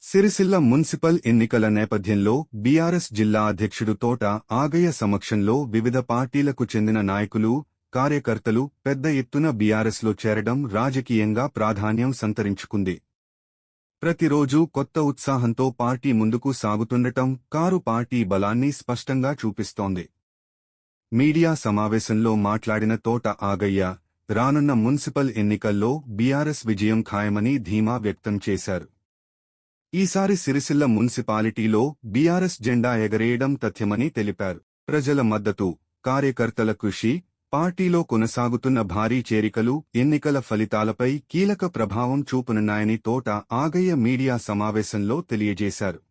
Sircilla municipal ఎన్నికల నేపథ్యంలో BRS జిల్లా అధ్యక్షుడు తోట ఆగయ్య సమక్షంలో వివిధ పార్టీలకు చెందిన నాయకులు, కార్యకర్తలు పెద్ద ఎత్తున బీఆర్ఎస్లో చేరడం రాజకీయంగా ప్రాధాన్యం సంతరించుకుంది. ప్రతిరోజూ కొత్త ఉత్సాహంతో పార్టీ ముందుకు సాగుతుండటం కారు పార్టీ బలాన్ని స్పష్టంగా చూపిస్తోంది. మీడియా సమావేశంలో మాట్లాడిన తోట ఆగయ్య, రానున్న మున్సిపల్ ఎన్నికల్లో బీఆర్ఎస్ విజయం ఖాయమని ధీమా వ్యక్తం చేశారు. ఈసారి సిరిసిల్ల మున్సిపాలిటీలో బీఆర్ఎస్ జెండా ఎగరేయడం తథ్యమని తెలిపారు. ప్రజల మద్దతు, కార్యకర్తల కృషి, పార్టీలో కొనసాగుతున్న భారీ చేరికలు ఎన్నికల ఫలితాలపై కీలక ప్రభావం చూపనున్నాయని తోట ఆగయ్య మీడియా సమావేశంలో తెలియజేశారు.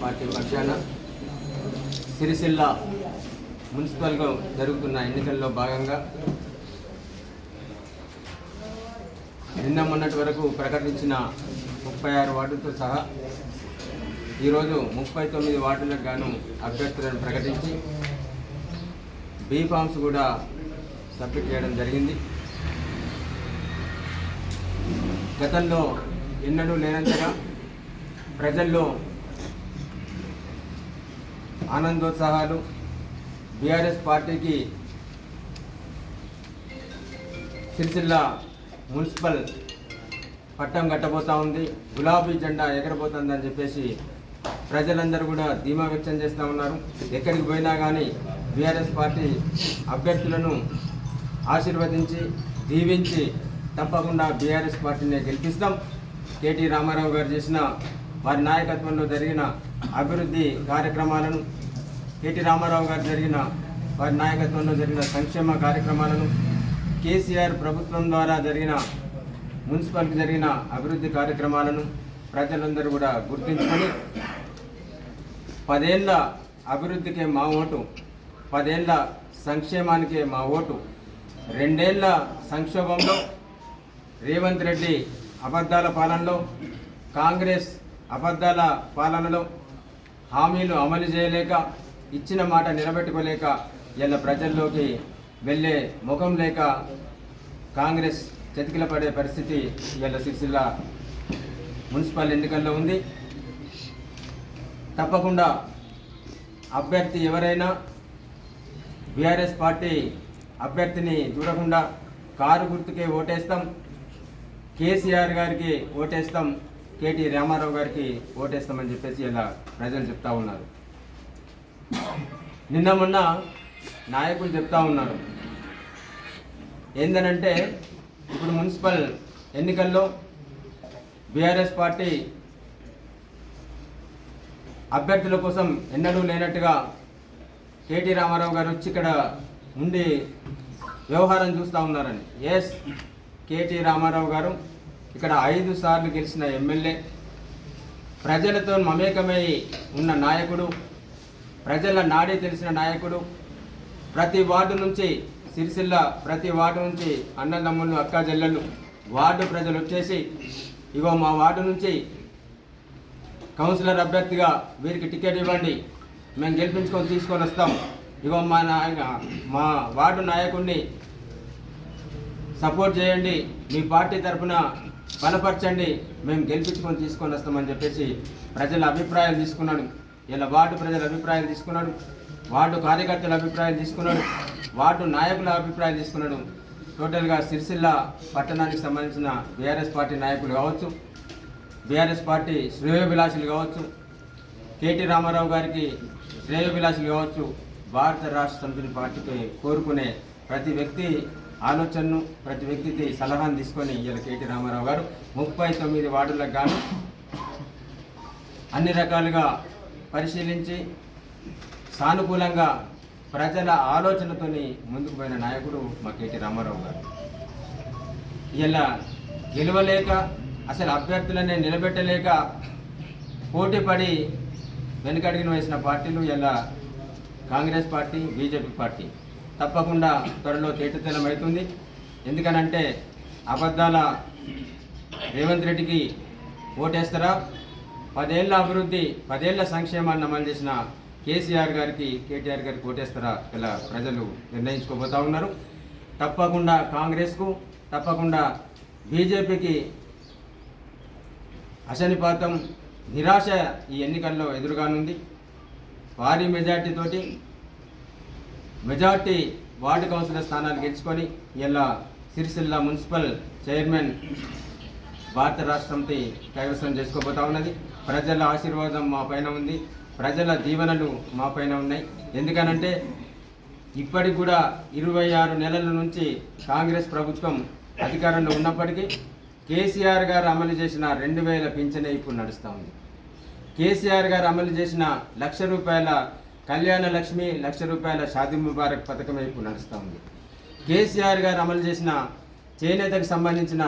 పార్టీ పక్షాన సిరిసిల్ల మున్సిపల్గా జరుగుతున్న ఎన్నికల్లో భాగంగా నిన్న మొన్నటి వరకు ప్రకటించిన 36 వార్డులతో సహా ఈరోజు 39 వార్డులకు గాను అభ్యర్థులను ప్రకటించి బీఫామ్స్ కూడా సబ్మిట్ చేయడం జరిగింది. గతంలో ఎన్నడూ లేనంతగా ప్రజల్లో ఆనందోత్సాహాలు, బీఆర్ఎస్ పార్టీకి సిరిసిల్ల మున్సిపల్ పట్టం కట్టబోతా ఉంది, గులాబీ జెండా ఎగరబోతుందని చెప్పేసి ప్రజలందరూ కూడా ధీమా వ్యక్తం చేస్తూ ఉన్నారు. ఎక్కడికి పోయినా కానీ బీఆర్ఎస్ పార్టీ అభ్యర్థులను ఆశీర్వదించి దీవించి తప్పకుండా బీఆర్ఎస్ పార్టీని గెలిపిస్తాం. కేటీ రామారావు గారు చేసిన వారి నాయకత్వంలో జరిగిన అభివృద్ధి కార్యక్రమాలను, కేటీ రామారావు గారు వారి నాయకత్వంలో జరిగిన సంక్షేమ కార్యక్రమాలను, కేసీఆర్ ప్రభుత్వం ద్వారా జరిగిన మున్సిపల్కి జరిగిన అభివృద్ధి కార్యక్రమాలను ప్రజలందరూ కూడా గుర్తించుకొని 10 ఏళ్ల అభివృద్ధికే మా ఓటు, 10 ఏళ్ల సంక్షేమానికే మా ఓటు, 2 ఏళ్ల సంక్షోభంలో రేవంత్ రెడ్డి అబద్ధాల పాలనలో, కాంగ్రెస్ అబద్ధాల పాలనలో హామీలు అమలు చేయలేక, ఇచ్చిన మాట నిలబెట్టుకోలేక ఇలా ప్రజల్లోకి వెళ్ళే ముఖం లేక కాంగ్రెస్ చతికిల పడే పరిస్థితి ఇలా సిరిసిల్ల మున్సిపల్ ఎన్నికల్లో ఉంది. తప్పకుండా అభ్యర్థి ఎవరైనా బీఆర్ఎస్ పార్టీ అభ్యర్థిని చూడకుండా కారు గుర్తుకే ఓటేస్తాం, కేసీఆర్ గారికి ఓటేస్తాం, కేటీ రామారావు గారికి ఓటేస్తామని చెప్పేసి ఇలా ప్రజలు చెప్తా ఉన్నారు. నిన్న మొన్న నాయకులు చెప్తా ఉన్నారు ఏందనంటే, ఇప్పుడు మున్సిపల్ ఎన్నికల్లో బీఆర్ఎస్ పార్టీ అభ్యర్థుల కోసం ఎన్నడూ లేనట్టుగా కేటీ రామారావు గారు వచ్చి ఇక్కడ ఉండి వ్యవహారం చూస్తూ ఉన్నారని. ఎస్, కేటీ రామారావు గారు ఇక్కడ 5 సార్లు గెలిచిన ఎమ్మెల్యే, ప్రజలతో మమేకమై ఉన్న నాయకుడు, ప్రజల నాడి తెలిసిన నాయకుడు. ప్రతి వార్డు నుంచి సిరిసిల్ల ప్రతి వార్డు నుంచి అన్నదమ్ములు, అక్క చెల్లెళ్ళు, వార్డు ప్రజలు వచ్చేసి ఇగో మా వార్డు నుంచి కౌన్సిలర్ అభ్యర్థిగా వీరికి టికెట్ ఇవ్వండి, మేము గెలిపించుకొని తీసుకొని వస్తాం, ఇగో మా వార్డు నాయకుడిని సపోర్ట్ చేయండి, మీ పార్టీ తరఫున బలపరచండి, మేము గెలిపించుకొని తీసుకొని వస్తామని చెప్పేసి ప్రజల అభిప్రాయాలు తీసుకున్నాడు. ఇలా వార్డు ప్రజల అభిప్రాయాలు తీసుకున్నాడు, వార్డు కార్యకర్తల అభిప్రాయాలు తీసుకున్నాడు, వార్డు నాయకుల అభిప్రాయాలు తీసుకున్నాడు. టోటల్గా సిరిసిల్ల పట్టణానికి సంబంధించిన బీఆర్ఎస్ పార్టీ నాయకులు కావచ్చు, బీఆర్ఎస్ పార్టీ శ్రేయోభిలాషులు కావచ్చు, కేటీ రామారావు గారికి శ్రేయోభిలాషులు కావచ్చు, భారత రాష్ట్ర సమితి పార్టీకి కోరుకునే ప్రతి వ్యక్తి ఆలోచనను, ప్రతి వ్యక్తికి సలహాను తీసుకొని ఇవాళ కేటీ రామారావు గారు 39 వార్డులకు గాను అన్ని రకాలుగా పరిశీలించి సానుకూలంగా ప్రజల ఆలోచనతోని ముందుకు పోయిన నాయకుడు మా కేటీ రామారావు గారు. ఇలా గెలవలేక అసలు అభ్యర్థులనే నిలబెట్టలేక పోటీపడి వెనుకడుగున వేసిన పార్టీలు ఇలా కాంగ్రెస్ పార్టీ, బీజేపీ పార్టీ. తప్పకుండా త్వరలో తేటతెల్లమవుతుంది. ఎందుకనంటే అబద్ధాల రేవంత్ రెడ్డికి ఓటేస్తారా, 10 ఏళ్ళ అభివృద్ధి 10 ఏళ్ళ సంక్షేమాన్ని అమలు చేసిన కేసీఆర్ గారికి, కేటీఆర్ గారికి ఓటేస్తారా ఇలా ప్రజలు నిర్ణయించుకోబోతా ఉన్నారు. తప్పకుండా కాంగ్రెస్కు, తప్పకుండా బీజేపీకి అశనిపాతం, నిరాశ ఈ ఎన్నికల్లో ఎదురుగానుంది. భారీ మెజార్టీ వార్డు కౌన్సిలర్ స్థానాలు గెలుచుకొని ఇలా సిరిసిల్ల మున్సిపల్ చైర్మన్ భారత రాష్ట్రంతో కైవసం చేసుకోబోతా ఉన్నది. ప్రజల ఆశీర్వాదం మా పైన ఉంది, ప్రజల దీవెనలు మా పైన ఉన్నాయి. ఎందుకనంటే ఇప్పటికి కూడా 26 నెలల నుంచి కాంగ్రెస్ ప్రభుత్వం అధికారంలో ఉన్నప్పటికీ కేసీఆర్ గారు అమలు చేసిన 2000 పింఛనే ఇప్పుడు నడుస్తూ ఉంది. కేసీఆర్ గారు అమలు చేసిన ₹1,00,000 కళ్యాణ లక్ష్మి, ₹1,00,000 షాదీ ముబారక్ పథకమే ఇప్పుడు నడుస్తూ ఉంది. కేసీఆర్ గారు అమలు చేసిన చేనేతకు సంబంధించిన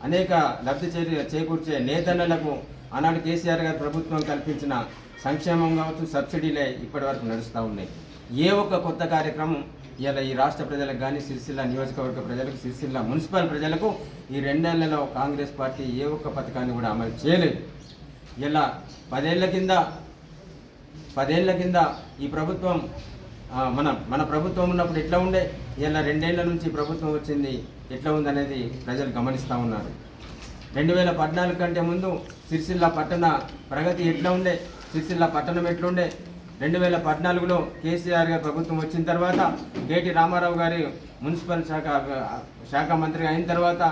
అనేక లబ్ధి చేకూర్చే నేతన్నలకు ఆనాడు కేసీఆర్ గారు ప్రభుత్వం కల్పించిన సంక్షేమం కావచ్చు, సబ్సిడీలే ఇప్పటి వరకు నడుస్తూ ఉన్నాయి. ఏ ఒక్క కొత్త కార్యక్రమం ఇలా ఈ రాష్ట్ర ప్రజలకు కానీ, సిరిసిల్ల నియోజకవర్గ ప్రజలకు, సిరిసిల్ల మున్సిపల్ ప్రజలకు ఈ 2 ఏళ్లలో కాంగ్రెస్ పార్టీ ఏ ఒక్క పథకాన్ని కూడా అమలు చేయలేదు. ఇలా 10 ఏళ్ల కింద ఈ ప్రభుత్వం మన ప్రభుత్వం ఉన్నప్పుడు ఎట్లా ఉండే, ఇలా 2 ఏళ్ల నుంచి ప్రభుత్వం వచ్చింది ఎట్లా ఉందనేది ప్రజలు గమనిస్తూ ఉన్నారు. 2014 కంటే ముందు సిరిసిల్ల పట్టణ ప్రగతి ఎట్లా ఉండే, సిరిసిల్ల పట్టణం ఎట్లుండే, 2014లో కేసీఆర్ గారి ప్రభుత్వం వచ్చిన తర్వాత కేటీ రామారావు గారి మున్సిపల్ శాఖ మంత్రిగా అయిన తర్వాత,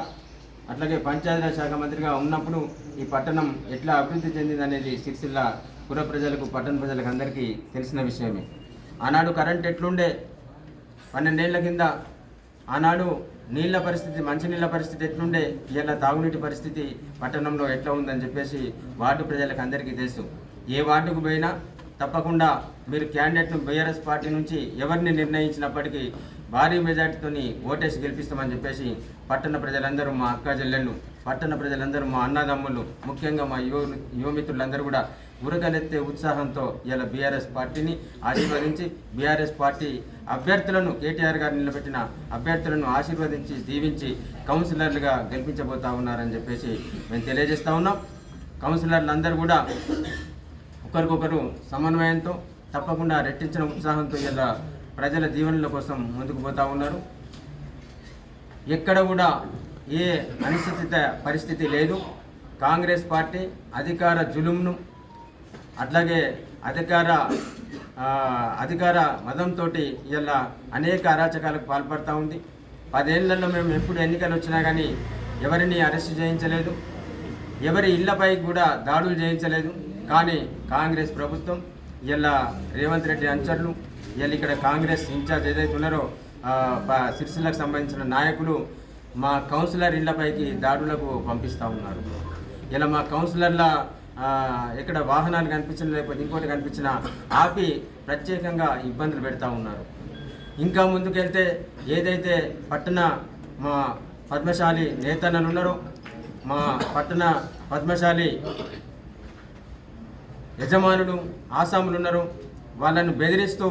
అట్లాగే పంచాయతీరాజ్ శాఖ మంత్రిగా ఉన్నప్పుడు ఈ పట్టణం ఎట్లా అభివృద్ధి చెందిందనేది సిరిసిల్ల పుర ప్రజలకు, పట్టణ ప్రజలకు అందరికీ తెలిసిన విషయమే. ఆనాడు కరెంట్ ఎట్లుండే 12 ఏళ్ల కింద, ఆనాడు నీళ్ళ పరిస్థితి, మంచినీళ్ళ పరిస్థితి ఎట్లుండే, ఇలా తాగునీటి పరిస్థితి పట్టణంలో ఎట్లా ఉందని చెప్పేసి వార్డు ప్రజలకు అందరికీ తెలుసు. ఏ వార్డుకు పోయినా తప్పకుండా మీరు క్యాండిడేట్ను బీఆర్ఎస్ పార్టీ నుంచి ఎవరిని నిర్ణయించినప్పటికీ భారీ మెజార్టీతో ఓటేసి గెలిపిస్తామని చెప్పేసి పట్టణ ప్రజలందరూ, మా అక్క చెల్లెళ్ళు, పట్టణ ప్రజలందరూ, మా అన్నదమ్ములు, ముఖ్యంగా మా యువమిత్రులందరూ కూడా ఉరకలెత్తే ఉత్సాహంతో ఇలా బీఆర్ఎస్ పార్టీని ఆశీర్వదించి, బీఆర్ఎస్ పార్టీ అభ్యర్థులను, కేటీఆర్ గారు నిలబెట్టిన అభ్యర్థులను ఆశీర్వదించి, దీవించి కౌన్సిలర్లుగా గెలిపించబోతా ఉన్నారని చెప్పేసి మేము తెలియజేస్తూ ఉన్నాం. కౌన్సిలర్లు అందరూ కూడా ఒకరికొకరు సమన్వయంతో, తప్పకుండా రెట్టించిన ఉత్సాహంతో ఇలా ప్రజల దీవెనల కోసం ముందుకు పోతూ ఉన్నారు. ఎక్కడ కూడా ఏ అనిశ్చిత పరిస్థితి లేదు. కాంగ్రెస్ పార్టీ అధికార జులుంను, అట్లాగే అధికార మదంతో ఇలా అనేక అరాచకాలకు పాల్పడుతూ ఉంది. 10 ఏళ్లలో మేము ఎప్పుడు ఎన్నికలు వచ్చినా కానీ ఎవరిని అరెస్ట్ చేయించలేదు, ఎవరి ఇళ్లపై కూడా దాడులు చేయించలేదు. కానీ కాంగ్రెస్ ప్రభుత్వం ఇలా రేవంత్ రెడ్డి అనుచరులు, ఇలా ఇక్కడ కాంగ్రెస్ ఇన్ఛార్జ్ ఏదైతే ఉన్నారో సిరిసిల్లకు సంబంధించిన నాయకులు మా కౌన్సిలర్ ఇళ్లపైకి దాడులకు పంపిస్తూ ఉన్నారు. ఇలా మా కౌన్సిలర్ల ఎక్కడ వాహనాలు కనిపించిన, లేకపోతే ఇంకోటి కనిపించినా ఆపి ప్రత్యేకంగా ఇబ్బందులు పెడతా ఉన్నారు. ఇంకా ముందుకెళ్తే ఏదైతే పట్టణ మా పద్మశాలి నేతన్నలు ఉన్నారో, మా పట్టణ పద్మశాలి యజమానులు, ఆసాములు ఉన్నారు, వాళ్ళను బెదిరిస్తూ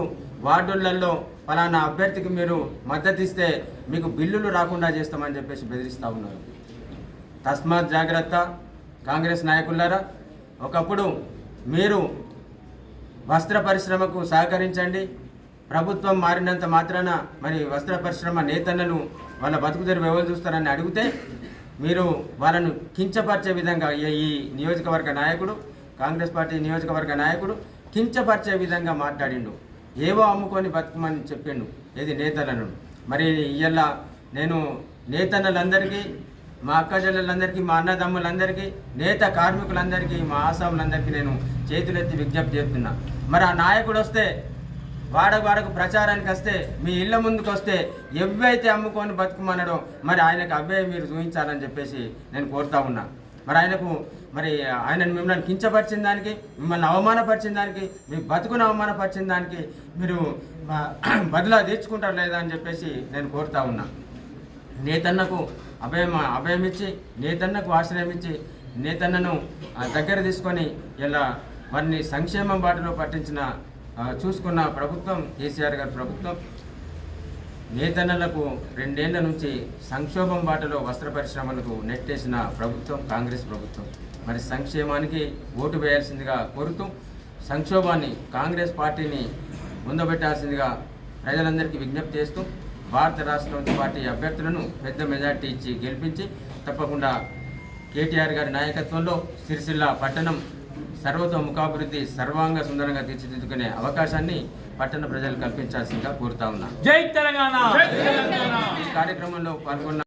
వార్డులలో ఫలానా అభ్యర్థికి మీరు మద్దతు ఇస్తే మీకు బిల్లులు రాకుండా చేస్తామని చెప్పేసి బెదిరిస్తూ ఉన్నారు. తస్మాత్ జాగ్రత్త కాంగ్రెస్ నాయకులారా. ఒకప్పుడు మీరు వస్త్ర పరిశ్రమకు సహకరించండి, ప్రభుత్వం మారినంత మాత్రాన మరి వస్త్ర పరిశ్రమ నేతలను వాళ్ళ బతుకుదెరువు ఎవరు చూస్తారని అడిగితే మీరు వాళ్ళను కించపరిచే విధంగా ఈ నియోజకవర్గ నాయకుడు, కాంగ్రెస్ పార్టీ నియోజకవర్గ నాయకుడు కించపరిచే విధంగా మాట్లాడిండు. ఏవో అమ్ముకొని బతుకమని చెప్పిండు ఏది నేతలను. మరి ఇవాళ నేను నేతన్నలందరికీ, మా అక్క చెల్లెలందరికీ, మా అన్నదమ్ములందరికీ, నేత కార్మికులందరికీ, మా ఆసాములందరికీ నేను చేతులెత్తి విజ్ఞప్తి చేస్తున్నా. మరి ఆ నాయకుడు వస్తే వాడకు ప్రచారానికి వస్తే, మీ ఇళ్ళ ముందుకు వస్తే ఎవైతే అమ్ముకొని బతుకుమన్నాడో మరి ఆయనకు అవే మీరు చూపించాలని చెప్పేసి నేను కోరుతా ఉన్నా. మరి ఆయనను మిమ్మల్ని కించపరిచిన దానికి, మిమ్మల్ని అవమానపరిచిన దానికి, మీ బతుకును అవమానపరిచిన దానికి మీరు బదులా తీర్చుకుంటారు లేదా అని చెప్పేసి నేను కోరుతా ఉన్నా. నేతన్నకు అభయమిచ్చి, నేతన్నకు ఆశ్రయం ఇచ్చి, నేతన్నను దగ్గర తీసుకొని ఇలా వారిని సంక్షేమం బాటలో చూసుకున్న ప్రభుత్వం కేసీఆర్ గారి ప్రభుత్వం. నేతన్నలకు 2 ఏళ్ల నుంచి సంక్షోభం బాటలో వస్త్ర పరిశ్రమలకు నెట్టేసిన ప్రభుత్వం కాంగ్రెస్ ప్రభుత్వం. మరి సంక్షేమానికి ఓటు వేయాల్సిందిగా కోరుతూ సంక్షోభాన్ని, కాంగ్రెస్ పార్టీని ముందుబెట్టాల్సిందిగా ప్రజలందరికీ విజ్ఞప్తి చేస్తూ భారత రాష్ట్ర పార్టీ అభ్యర్థులను పెద్ద మెజార్టీ ఇచ్చి గెలిపించి తప్పకుండా కేటీఆర్ గారి నాయకత్వంలో సిరిసిల్ల పట్టణం సర్వతోముఖాభివృద్ధి, సర్వాంగ సుందరంగా తీర్చిదిద్దుకునే అవకాశాన్ని పట్టణ ప్రజలు కల్పించాల్సిందిగా కోరుతా ఉన్నా. జై తెలంగాణ. ఈ కార్యక్రమంలో పాల్గొన్న